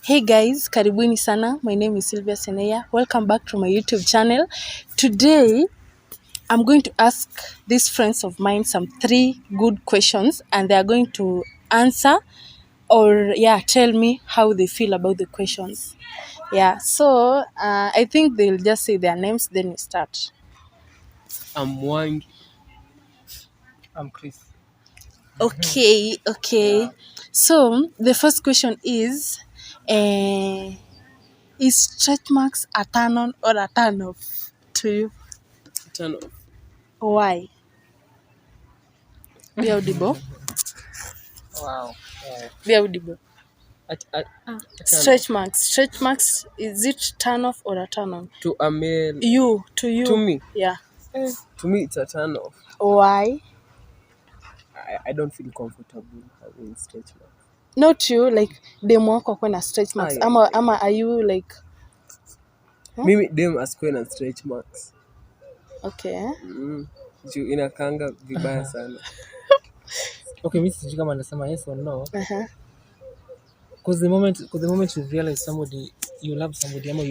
Hey guys, karibuni sana. My name is Sylvia Seneya. Welcome back to my YouTube channel. Today, I'm going to ask these friends of mine some 3 good questions and they are going to answer or tell me how they feel about the questions. So I think they'll just say their names, then we start. I'm Wangi. I'm Chris. Okay. So the first question is stretch marks a turn on or a turn off to you? Turn off. Why? Be audible. Wow. Be audible. Turn Stretch off. marks. Stretch marks, is it turn off or a turn on? To a male. To you. To me. Yeah. To me, it's a turn off. Why? I don't feel comfortable having stretch marks. Not you, like demo wako akuwe na stretch marks. Ama are you like Mimi dem asikuwe na stretch marks. okay? Juu inakanga vibaya sana. Okay, mimi sijui kama nasema yes or no. Uh-huh. Because the moment you realize somebody, you love somebody ama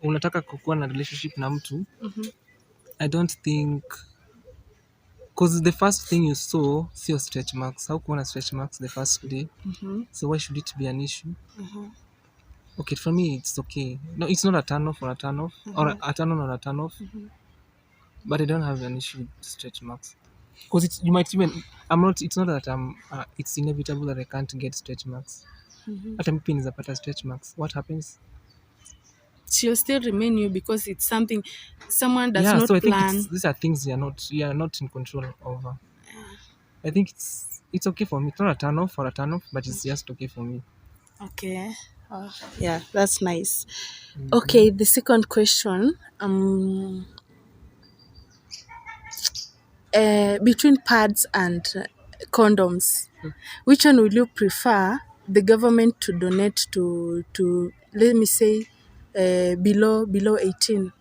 unataka kukuwa na relationship na mtu, I don't think, because the first thing you saw sio stretch marks. Haukuona stretch marks the first day. So why should it be an issue? Okay, for me it's okay. No, it's not a turn off or a turn off or a turn on or a turn off. But I don't have an issue with stretch marks. Because you might even, it's not that it's inevitable that I can't get stretch marks. Hata mimi nizapata stretch marks. What happens? She'll still remain you because it's something someone does not so I plan. think these are things you are not in control over. I think it's okay for me. It's not a turn off or a turn off, but it's just okay for me. Okay. That's nice. Okay, the second question. Between pads and condoms, which one will you prefer the government to donate to let me say below 18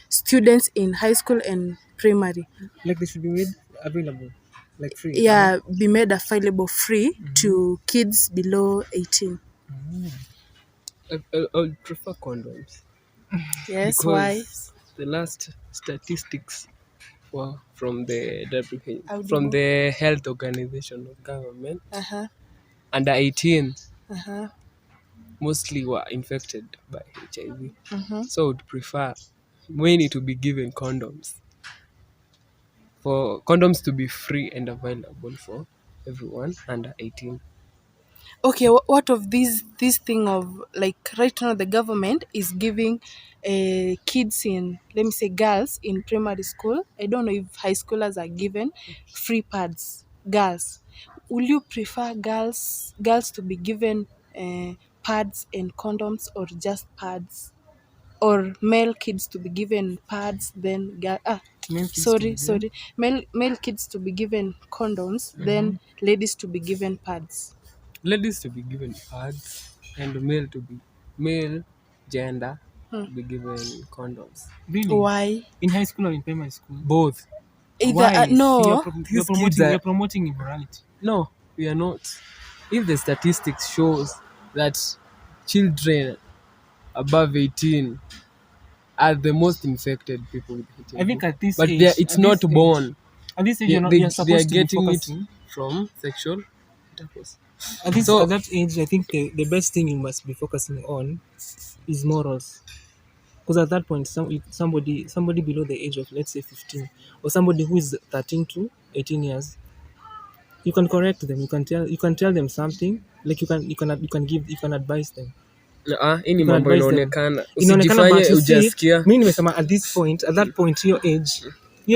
students in high school and primary? Like they should be made available, like free. Be made available free to kids below 18. I would prefer condoms. Yes, Because why? the last statistics were from the Audible. from the health organization of government. Uh-huh. Under 18 Uh-huh. mostly were infected by HIV. So I would prefer many to be given condoms. For condoms to be free and available for everyone under 18. Okay, what of this thing of like right now the government is giving kids in, let me say girls in primary school, I don't know if high schoolers are given free pads. Girls, will you prefer girls to be given pads and condoms, or just pads? Or male kids to be given pads, then Male kids to be sorry, male kids to be given condoms, then ladies to be given pads? Ladies to be given pads and male gender to be given condoms. Really? Why? In high school or in primary school? Both. Either Why? no. These kids are- You're promoting immorality. No, we are not. If the statistics shows that children above 18 are the most infected people with HIV. I think at this but age, it's not born. At this age, They, you're they are supposed to be getting it focusing. from sexual intercourse. At that age, I think the best thing you must be focusing on is morals. Because at that point, somebody below the age of, let's say, 15, or somebody who is 13 to 18 years, you can correct them. You can tell them something. Like you can advise them. Hii ni You can mambo advise them. inaonekana. Inaonekana Usijifanye but you see, hujasikia. mimi nimesema at that point hiyo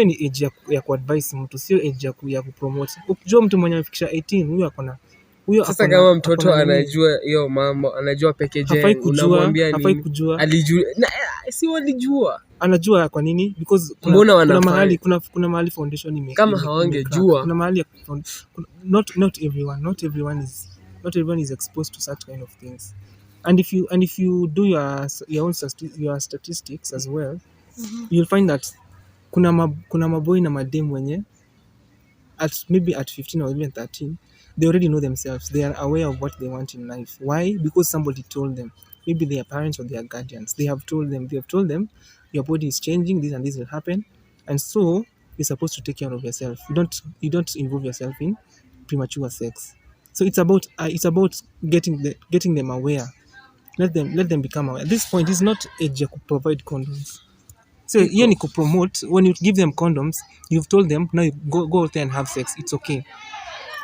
ni age ya kuadvise mtu, sio age ya kupromote. Ukijua mtu mwenye amefikisha 18, huyo Sasa kama mtoto anajua hiyo mambo, anajua packaging, unamwambia hafai nini? kujua. Alijua. Si walijua. Anajua kwa nini? Because Mbona kuna mahali foundation kama hawangejua. Kuna mahali not everyone is exposed to such kind of things. And if you do your own statistics as well, you'll find that kuna maboy na madem wenye maybe at 15 or even 13, they already know themselves. They are aware of what they want in life. Why? Because somebody told them. Maybe their parents or their guardians. They have told them. They have told them, your body is changing. This and this will happen, and so you're supposed to take care of yourself. You don't involve yourself in premature sex. So it's about getting them aware. Let them become aware. At this point, it's not age to provide condoms. So here ni promote. When you give them condoms, you've told them now you go out there and have sex. It's okay.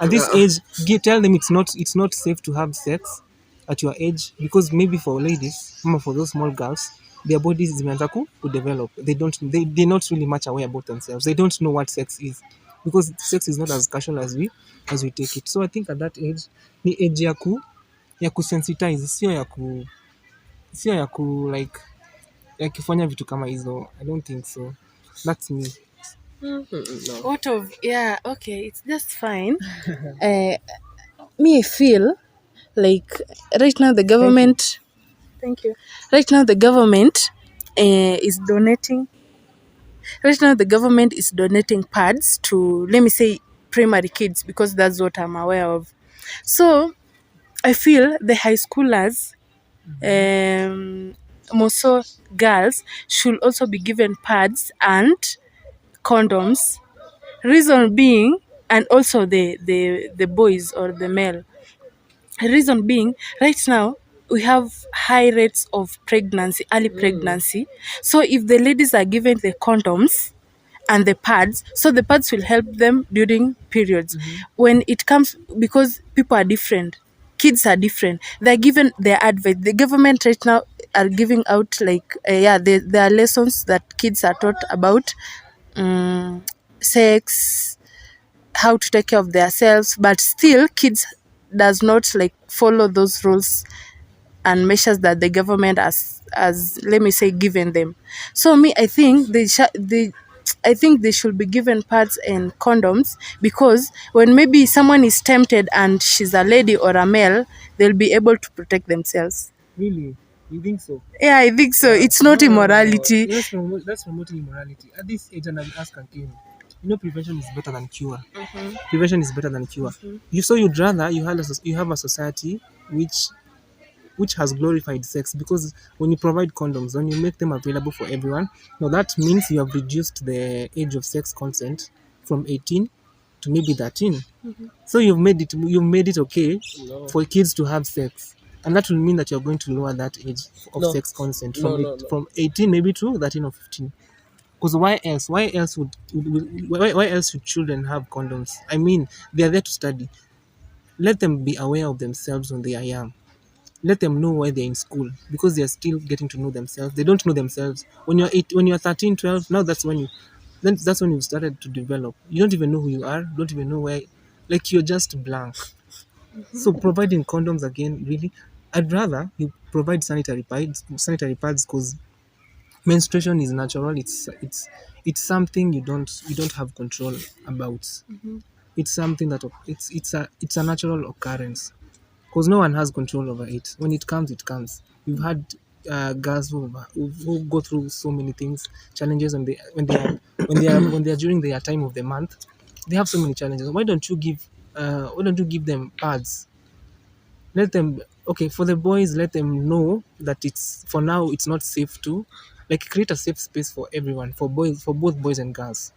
At this age, tell them it's not safe to have sex at your age, because maybe for ladies, for those small girls, their bodies zimeanza develop. They're not really much aware about themselves. They don't know what sex is, because sex is not as casual as we take it. So I think at that age ni age ya kusensitize, sio ya like ya kufanya vitu kama hizo. I don't think so. That's me. No. What of, yeah, okay, it's just fine. Me, I feel like right now the government, thank you. Right now the government is donating. Right now the government is donating pads to, let me say, primary kids, because that's what I'm aware of. So I feel the high schoolers, more so girls, should also be given pads and condoms. Reason being, and also the boys or the male. Reason being, right now we have high rates of pregnancy, early pregnancy. So if the ladies are given the condoms and the pads, so the pads will help them during periods. When it comes, because people are different, kids are different, they're given their advice. The government right now are giving out like there are lessons that kids are taught about sex, how to take care of themselves, but still kids does not like follow those rules and measures that the government has, let me say, given them. So me, I think they should be given pads and condoms, because when maybe someone is tempted and she's a lady or a male, they'll be able to protect themselves. Really? You think so? Yeah, I think so. It's not No, no, no, no. immorality. That's promoting immorality. At this age, and I will ask again. Prevention is better than cure. Prevention is better than cure. You'd rather you have a society which has glorified sex, because when you provide condoms, when you make them available for everyone, now that means you have reduced the age of sex consent from 18 to maybe 13. So you've made it okay No. for kids to have sex, and that will mean that you're going to lower that age of No. sex consent No. from 18 maybe to 13 or 15. Because why else? Why else should children have condoms? I mean, they are there to study. Let them be aware of themselves when they are young. Let them know why they're in school, because they're still getting to know themselves. They don't know themselves. When you're 13, 12, now that's when you started to develop. You don't even know who you are. Don't even know where. Like, you're just blank. So providing condoms again, really, I'd rather you provide sanitary pads, because menstruation is natural. It's something you don't have control about. It's something that it's a natural occurrence, because no one has control over it. When it comes, it comes. You've had girls who go through so many things, challenges, and when they are during their time of the month, they have so many challenges. Why don't you give them pads? Let them, okay, for the boys, let them know that it's for now it's not safe to, like, create a safe space for everyone, for both boys and girls.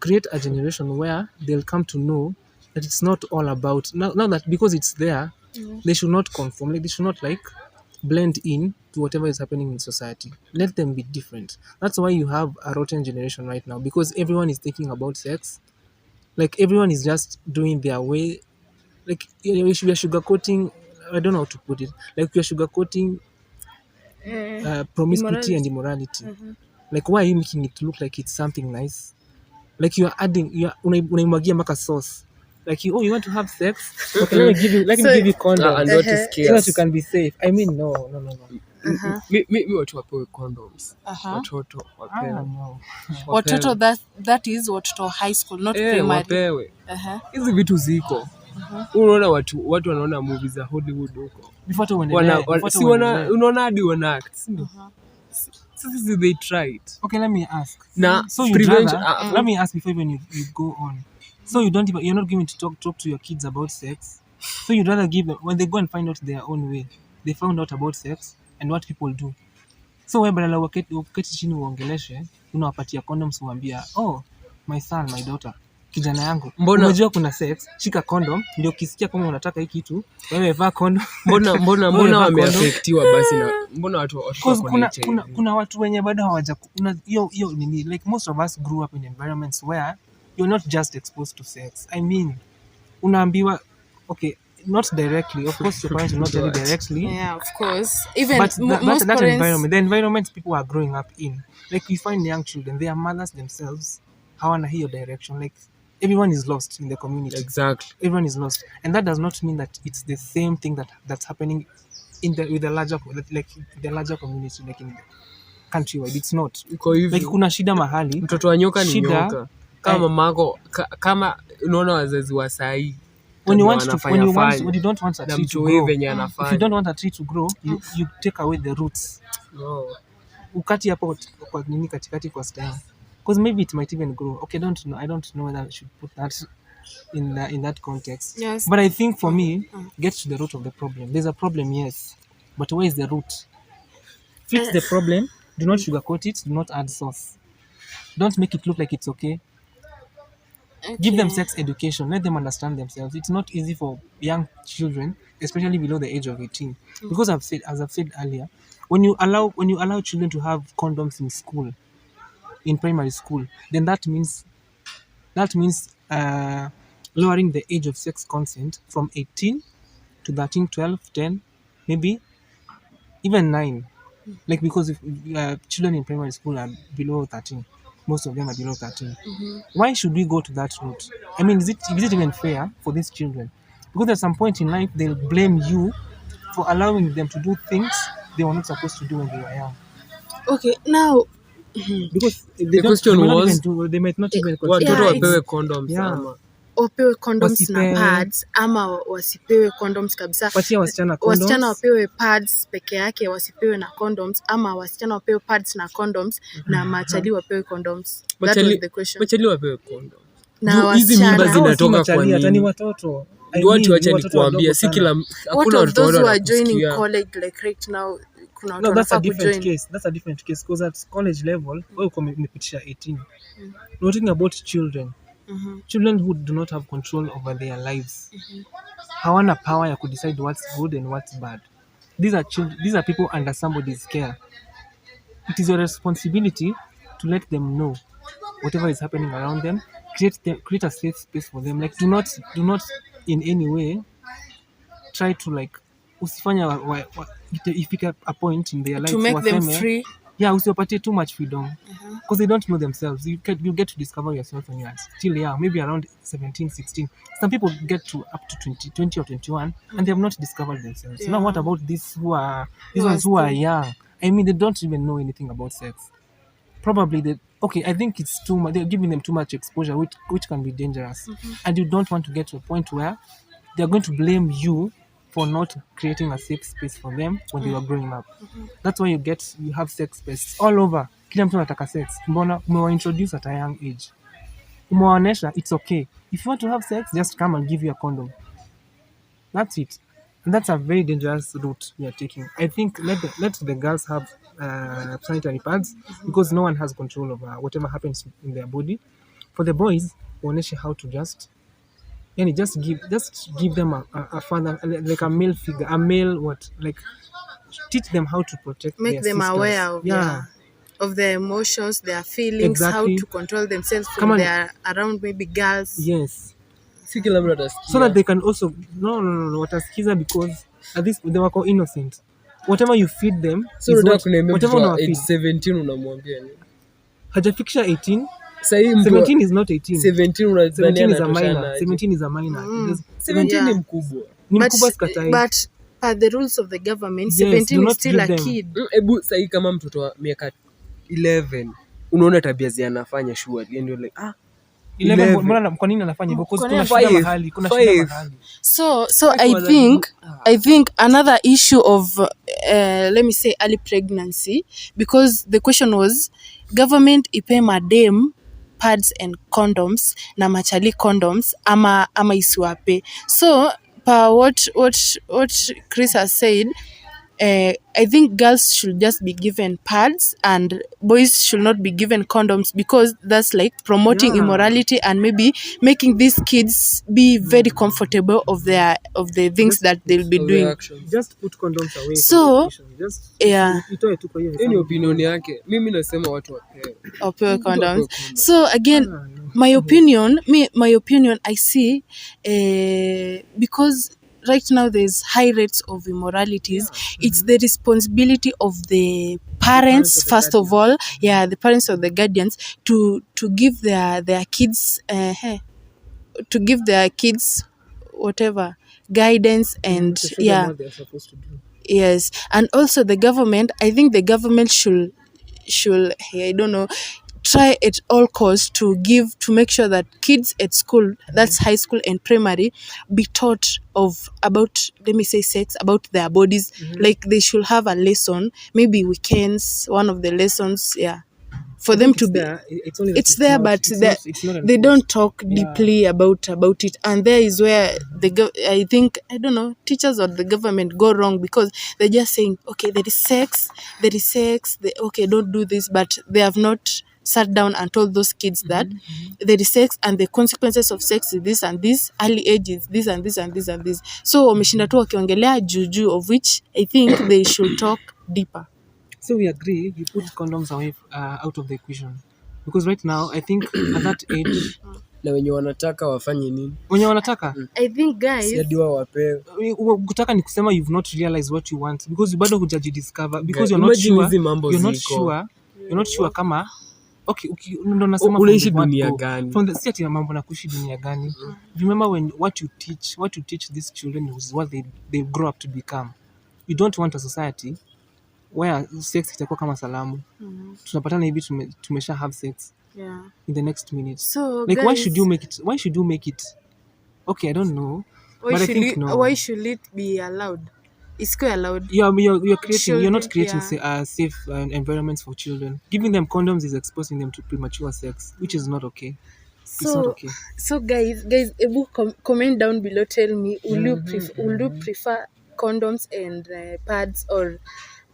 Create a generation where they'll come to know that it's not all about now that, because it's there, they should not conform, like they should not like blend in to whatever is happening in society. Let them be different. That's why you have a rotten generation right now, because everyone is thinking about sex. Like, everyone is just doing their way. Like, we are sugarcoating, I don't know how to put it. Like, we are sugarcoating promiscuity and immorality. Like, why are you making it look like it's something nice? Like, you are adding, unaimwagia mpaka sauce. Like, you want to have sex? Okay, let me give you condom, And what is so that chaos? you can be safe. I mean, no. Mi watu wapewe condoms. Watoto wapewe. No. Watoto, that is watoto high school, not primary. Wapewe. Hizi vitu ziko. Unaona watu wanaona movies za Hollywood huko. Before Unaona hadi wana act. So they tried. Okay, let me ask. Na So prevention. let me ask before even you go on. So you're not going to talk to your kids about sex. So you'd rather give them, when they go and find out their own way, they found out about sex and what people do. So wewe badala uketi chini uongeleshe, unawapatia condoms, uambia, oh, my son, my daughter, kijana yangu, unajua kuna sex, shika condom, ndio ukisikia kama unataka hii kitu, wewe vaa condom. Mbona wameaffectiwa basi, na mbona watu kuna watu wenye bado hawaja hiyo nini, like most of us grew up in environments where you're not just exposed to sex. I mean, unaambiwa, okay, not directly, of course your parents will not tell you directly, yeah, of course, even but most that parents, environment, the environment people are growing up in, like you find young children, their mothers themselves hawana hiyo direction, like everyone is lost in the community. Exactly. Everyone is lost, and that does not mean that it's the same thing that's happening with the larger, like the larger community, like in the countrywide. It's not like kuna shida mahali, mtoto wa nyoka ni nyoka. Kama mamako, kama unaona wazazi wa sahi, when you don't want a tree to grow, if you don't want a tree to grow, you take away the roots. Ukati hapo kwa nini katikati kwa stem, because maybe it might even grow. Okay, I don't know whether I should put that in that context. Yes. But I think for me, get to the root of the problem. There's a problem, yes, but where is the root? Fix the problem. Do not sugarcoat it. Do not add sauce. Don't make it look like it's okay. Give them sex education. Let them understand themselves. It's not easy for young children, especially below the age of 18, because as I've said earlier, when you allow children to have condoms in school, in primary school, then that means lowering the age of sex consent from 18 to 13, 12, 10, maybe even 9. Like, because if children in primary school are below 13, most of them are below 13. Why should we go to that route? I mean, is it even fair for these children? Because at some point in life, they'll blame you for allowing them to do things they were not supposed to do when they were young. Okay, now, because the question was, they might not even watoto wapewe condoms ama wapewe condoms na pads, ama wasipewe condoms kabisa. Patia wasichana condoms. Wasichana wapewe pads peke yake, wasipewe na condoms, ama wasichana wapewe pads na condoms na machali wapewe condoms. That was the question. Machali wapewe condoms. Na hizi mimba zinatoka kwa nini? Hata ni watoto. Watu wacha nikuambia, si kila hakuna watoto who are joining college like right now. No, that's a different case. That's a different case, because at college level, wewe umepitisha 18. We're talking about children. Children who do not have control over their lives. Hawana power ya decide what's good and what's bad. These are people under somebody's care. It is your responsibility to let them know whatever is happening around them. Create a safe space for them. Like, do not in any way try to, like, usifanya ifika a point in their life to make them free. Yeah, usiwapatie too much freedom, because they don't know themselves. You get to discover yourself when you are still young, maybe around 17, 16. Some people get to up to 20 or 21 and they have not discovered themselves. Now what about these ones who are young? I mean, they don't even know anything about sex. Probably I think it's too much. They're giving them too much exposure, which can be dangerous. And you don't want to get to a point where they're going to blame you for not creating a safe space for them when they were growing up. That's why you have sex space all over. Kila mtu anataka sex. Mbona umewaintroduce at a young age? Umewaonesha it's okay. If you want to have sex, just come and give you a condom. That's it. And that's a very dangerous route we are taking. I think let the girls have sanitary pads, because no one has control over whatever happens in their body. For the boys, waoneshe how to just give them a father, like a male figure, a male teach them how to protect make their them sisters. Aware of their emotions, their feelings, exactly. How to control themselves when they are around maybe girls. Yes. Si kila mtu atasikia. So that they can also watasikiza, because at least they were innocent. Whatever you feed them, so whatever age 17 unamwambia nini? Hajafikisha 18. 17 is not 18. 17 is a minor. 17 is a minor. 17 ni mkubwa. Ni mkubwa sikatai. But the rules of the government, 17 is still a kid. Ebu sahi kama mtoto wa miaka 11 unaona tabia zinafanya sure ndio like 11, mbona kwa nini anafanya hivyo? Because kuna shida mahali, So I think another issue of let me say early pregnancy, because the question was government ipe madem pads and condoms na machali condoms ama isiwape. So what Chris has said, I think girls should just be given pads and boys should not be given condoms, because that's like promoting immorality and maybe making these kids be very comfortable of the things that they'll be doing. Just put condoms away So, from the just yeah, itoe tu kwa hiyo Hiyo ni opinion yake. Mimi nasema watu wapewe. opewe Mtu apewe condoms. condom. So again, my opinion, I see, because right now there's high rates of immoralities. It's the responsibility of the parents, first of all, the parents or the guardians, to give their kids to give their kids whatever guidance and to show them what they're supposed to do. yes. And also the government, I think the government should I don't know, try at all costs to make sure that kids at school, that's high school and primary, be taught about, let me say, sex, about their bodies. Like they should have a lesson, maybe weekends, one of the lessons, for them to be There, it's only that it's there, not- but it's they not- it's not they enforced. don't talk deeply about it, and there is where I think, I don't know, teachers or the government go wrong, because they're just saying, okay, there is sex, okay, don't do this, but they have not sat down and told those kids that there is sex and the consequences of sex is this and this, early age is this and this and this and this. So wameshinda tu wakiongelea juju, of which I think they should talk deeper. So we agree, you put condoms away out of the equation, because right now I think at that age Na wenye wanataka wafanye nini? wenye wanataka I think guys, Si hadi wao wapewe. kutaka ni kusema you've not realized what you want, because bado hujajidiscover, because you're Imagine hizi mambo not ziko. you're not sure kama okay ndo nasema Unaishi from the word dunia go. gani? From the si ati mambo na kuishi dunia gani. Remember when what you teach these children is what they grow up to become. You don't want a society where sex itakuwa kama salamu. Tunapatana hivi tumesha have sex in the next minute. So Like guys, why should you make it okay, I don't know, but I think no. why should it be allowed? It's quite allowed. You're creating. You're not Children, creating safe environments for children. Giving them condoms is exposing them to premature sex, which is not okay. It's not okay. So guys, comment down below. Tell me, would you prefer condoms and pads, or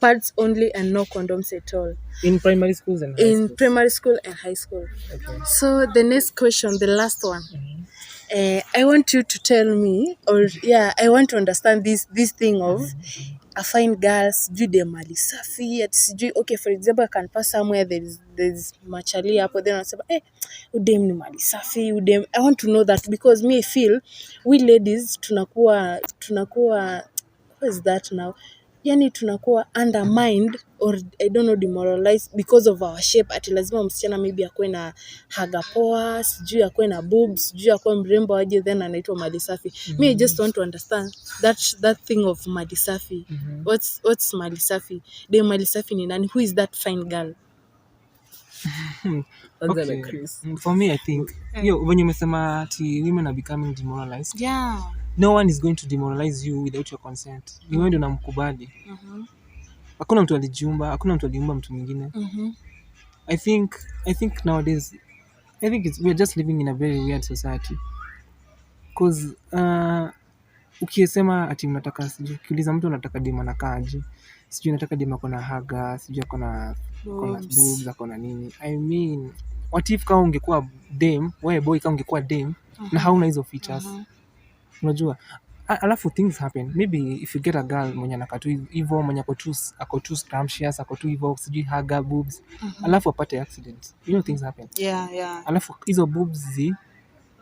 pads only and no condoms at all? In primary schools and high In schools. primary school and high school. Okay. So the next question, the last one. I want you to tell me, or I want to understand this thing of a fine girl, sijui dem mali safi, ati sijui, okay, for example, I can pass somewhere, there's machali hapo, then wanasema, udem ni mali safi, udem. I want to know that, because me I feel we ladies tunakuwa what is that now? Yani tunakuwa undermined, or I don't know, demoralized because of our shape. Ati lazima msichana maybe akwe na haga poa, sijui akwe na boobs, sijui akwe mrembo aje, then anaitwa mali safi. Me I just want to understand that thing of mali safi. What's mali safi? De mali safi ni nani? Who is that fine girl? Anza na Okay. Chris. For me, I think when you umesema ati women are becoming demoralized, Yeah. no one is going to demoralize you without your consent. Ni wewe ndio unamkubali. Hakuna mtu alijiumba, hakuna mtu aliumba mtu mwingine. I think nowadays, we're just living in a very weird society. Because ukisema ati unataka, sijui ukiuliza mtu unataka dem anakaaje, sijui unataka dem ako na haga, sijui ako na boobs, ako na nini. I mean, what if kama ungekuwa dem, wewe boy kama ungekuwa dem na hauna hizo features. Unajua? Alafu things happen. Maybe if you get a girl mwenye anakaa tu hivyo, mwenye ako tu scrumptious, ako tu hivyo, sijui haga, boobs, alafu apate accident. You know, things happen. Yeah. Alafu hizo boobs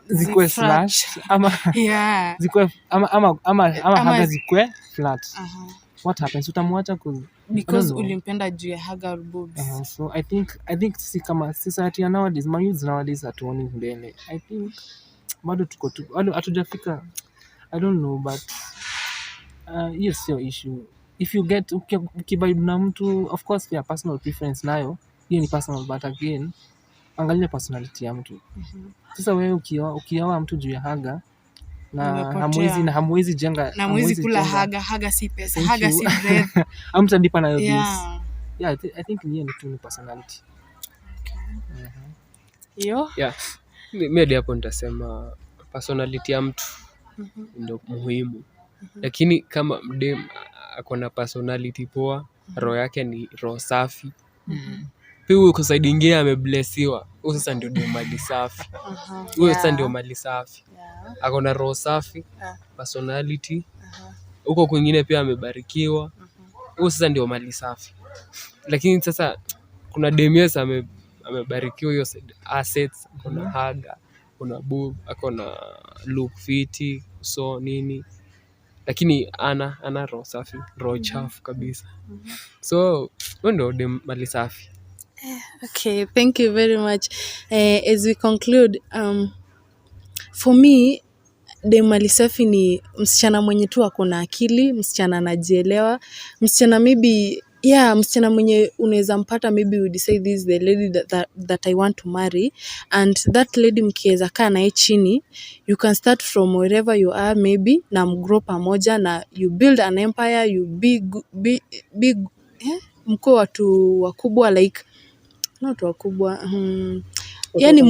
zikuwe slash ama Yeah. zikuwe ama haga zikuwe flat. What happens? Utamwacha Because ulimpenda juu ya haga or boobs. So I think si kama society ya nowadays, my youth nowadays hatuoni mbele. I think bado tuko tu, bado hatujafika. I don't know, but yes, your issue. If you get ukivibe na mtu, of course your personal preference nayo, hiyo ni personal, but again angalia personality ya mtu. Sasa wewe ukioa mtu juu ya haga na hamwezi jenga, na mwezi kula haga si pesa, haga si breath. Hamtalipa nayo bills. Yeah. Yeah, I think ni personality. Okay. Yo. Yeah. Mi hadi hapo nitasema personality ya mtu ndo muhimu, lakini kama mdem ako na personality poa, roho yake ni roho safi, pia huyu kwa side ingine ameblessiwa, huyu sasa ndio mali safi, huyu sasa ndio mali safi, Yeah. ako na roho safi, Ah. personality, huko kwingine pia amebarikiwa, huyu sasa ndio mali safi. Lakini sasa kuna Demies amebarikiwa hiyo assets, kuna haga, kuna boob, ako na look fiti, so nini, lakini ana roho safi, roho chafu kabisa. So huyo ndio dem mali safi. Okay, thank you very much. As we conclude, for me dem mali safi ni msichana mwenye tu ako na akili, msichana anajielewa, msichana maybe msichana mwenye unaweza mpata, maybe you decide this is the lady that I want to marry, and that lady mkiweza kaa naye chini, you can start from wherever you are maybe, na mgrow pamoja na you build an empire, you big mko watu wakubwa, like not wakubwa, yani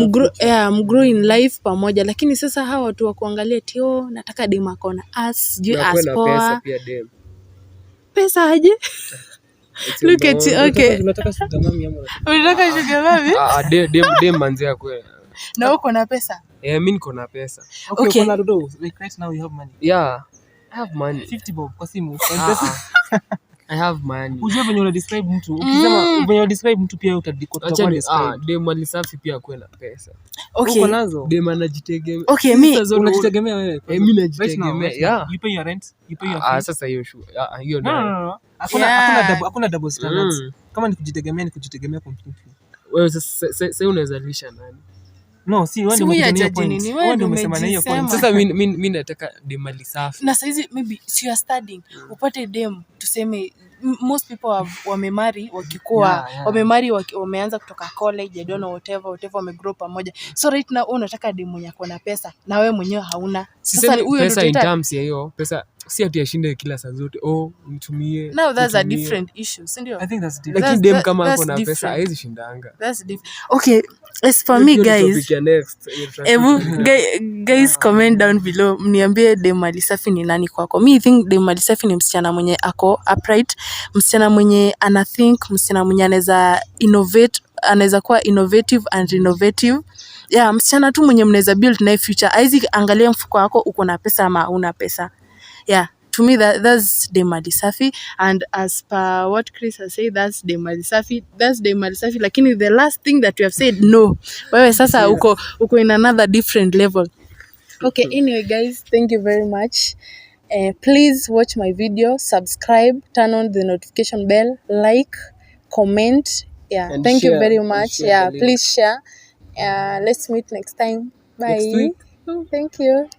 mgrow in life pamoja. Lakini sasa hawa watu wa kuangalia tio nataka dem ako na ass, sijui Na kuwe ass na poa. pesa pia dem. Pesa aje? Look at you, okay. Unataka sugar mami ama Unataka sugar mami? Dem manzi akwe. Na uko na pesa? Mimi niko na pesa. Okay, uko na dodo. Like right now you have money. Yeah, I have money. 50 bob kwa simu. I have money. Unajua venye una describe mtu. Ukisema venye una describe mtu pia utadikotoa Acha ni describe. dem mali safi pia akwe na pesa. Okay. Uko nazo. Dem anajitegemea. Okay, mi Unajitegemea wewe. Mimi najitegemea. Yeah. You pay your rent, you pay your fees. Sasa hiyo hiyo No. Hakuna double standards. Kama ni kujitegemea completely. Wewe sasa unaweza lisha nani? No, si wewe ndio umejania point. Wewe ndio umesema na hiyo point. Sasa mimi nataka dem mali safi. Na saizi maybe si you are studying, upate dem tuseme most people wamemari wakikuwa wamemari wameanza kutoka college, I don't know whatever wamegrow pamoja. So right now unataka dem mwenye ako na pesa na wewe mwenyewe hauna. Sasa huyo pesa in terms ya hiyo pesa si ati ashinde kila saa zote nitumie. Now that's a different issue, si ndio? I think that's different. Lakini dem kama ako na pesa haizi shindanga. That's different. Okay, as for me guys, guys comment down below mniambie dem mali safi ni nani kwako. Me think dem mali safi ni msichana mwenye ako upright, msichana mwenye ana think, msichana mwenye anaweza innovate, anaweza kuwa innovative and innovative. Yeah, msichana tu mwenye mnaweza build na future. Aizi angalia mfuko wako uko na pesa ama huna pesa. Yeah, to me that's dem mali safi, and as per what Chris has said, that's dem mali safi, lakini the last thing that you have said, no, wewe sasa uko in another different level. Okay, anyway guys, thank you very much. Please watch my video, subscribe, turn on the notification bell, like, comment. Yeah, and thank you very much. Yeah, please share. Let's meet next time. Bye. Next week. Thank you.